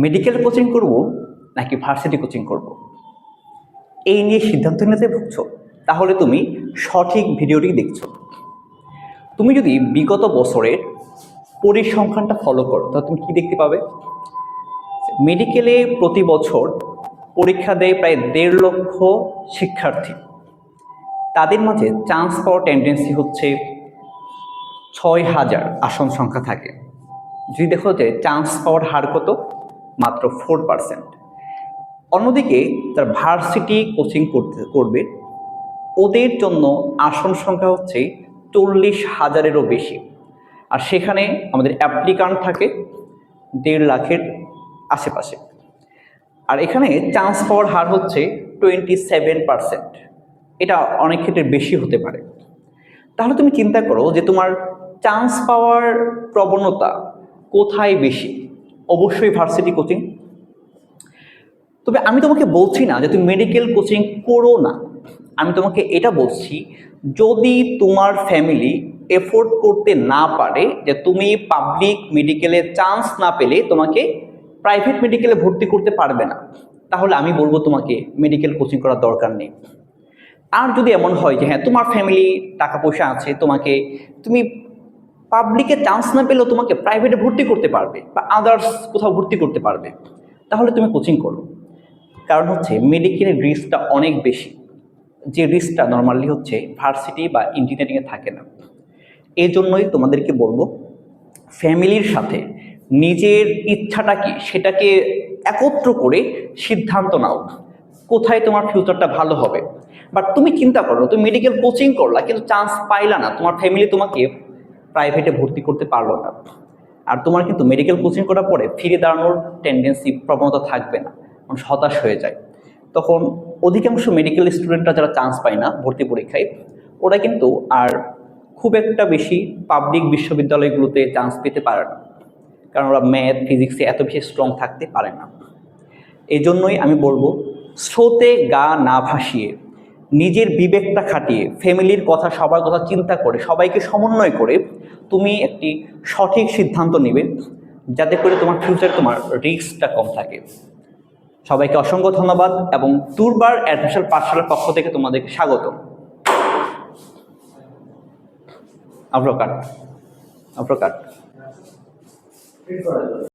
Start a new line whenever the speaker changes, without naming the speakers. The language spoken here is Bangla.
মেডিকেল কোচিং করব নাকি ভার্সিটি কোচিং করব, এই নিয়ে সিদ্ধান্ত নিতে ভুগছো, তাহলে তুমি সঠিক ভিডিওটি দেখছো। তুমি যদি বিগত বছরের পরিসংখ্যানটা ফলো করো তাহলে তুমি কি দেখতে পাবে? মেডিকেলে প্রতি বছর পরীক্ষা দেয় প্রায় 1.5 লক্ষ শিক্ষার্থী। তাদের মাঝে চান্স পাওয়ার টেন্ডেন্সি হচ্ছে 6,000 আসন সংখ্যা থাকে। যদি দেখো যে চান্স পাওয়ার হার কত, মাত্র 4%। অন্যদিকে যারা ভার্সিটি কোচিং করবে ওদের জন্য আসন সংখ্যা হচ্ছে 40,000-এরও বেশি, আর সেখানে আমাদের অ্যাপ্লিকান্ট থাকে 1.5 লাখের আশেপাশে। আর এখানে চান্স পাওয়ার হার হচ্ছে 27%। এটা অনেক ক্ষেত্রে বেশি হতে পারে। তাহলে তুমি চিন্তা করো যে তোমার চান্স পাওয়ার প্রবণতা কোথায় বেশি? অবশ্যই ভার্সিটি কোচিং। তবে আমি তোমাকে বলছি না যে তুমি মেডিকেল কোচিং করো না, আমি তোমাকে এটা বলছি যদি তোমার ফ্যামিলি এফোর্ড করতে না পারে যে তুমি পাবলিক মেডিকেলে চান্স না পেলে তোমাকে প্রাইভেট মেডিকেলে ভর্তি করতে পারবে না, তাহলে আমি বলবো তোমাকে মেডিকেল কোচিং করার দরকার নেই। আর যদি এমন হয় যে হ্যাঁ তোমার ফ্যামিলি টাকা পয়সা আছে, তুমি পাবলিকে চান্স না পেলেও তোমাকে প্রাইভেটে ভর্তি করতে পারবে বা আদার্স কোথাও ভর্তি করতে পারবে, তাহলে তুমি কোচিং করো। কারণ হচ্ছে মেডিকেলের রিস্কটা অনেক বেশি, যে রিস্কটা নর্মালি হচ্ছে ভার্সিটি বা ইঞ্জিনিয়ারিংয়ে থাকে না। এই জন্যই তোমাদেরকে বলবো ফ্যামিলির সাথে নিজের ইচ্ছাটা কি সেটাকে একত্র করে সিদ্ধান্ত নাও কোথায় তোমার ফিউচারটা ভালো হবে। বাট তুমি চিন্তা করো তুমি মেডিকেল কোচিং করলা কিন্তু চান্স পাইলা না, তোমার ফ্যামিলি তোমাকে প্রাইভেটে ভর্তি করতে পারলো না, আর তোমার কিন্তু মেডিকেল কোচিং করার পরে ফিরে দাঁড়ানোর টেন্ডেন্সি প্রবণতা থাকবে না, মানুষ হতাশ হয়ে যায়। তখন অধিকাংশ মেডিকেল স্টুডেন্টরা যারা চান্স পায় না ভর্তি পরীক্ষায়, ওরা কিন্তু আর খুব একটা বেশি পাবলিক বিশ্ববিদ্যালয়গুলোতে চান্স পেতে পারে না, কারণ ওরা ম্যাথ ফিজিক্সে এত বেশি স্ট্রং থাকতে পারে না। এই জন্যই আমি বলবো স্রোতে গা না ভাসিয়ে নিজের বিবেকটা খাটিয়ে ফ্যামিলির কথা সবার কথা চিন্তা করে সবাইকে সমন্বয় করে তুমি একটি সঠিক সিদ্ধান্ত নেবে, যাতে করে তোমার ফিউচারে তোমার রিস্কটা কম থাকে। সবাইকে অসংখ্য ধন্যবাদ এবং দুর্বার অ্যাডমিশন পাঠশালার পক্ষ থেকে তোমাদেরকে স্বাগত। আপ্রকাট।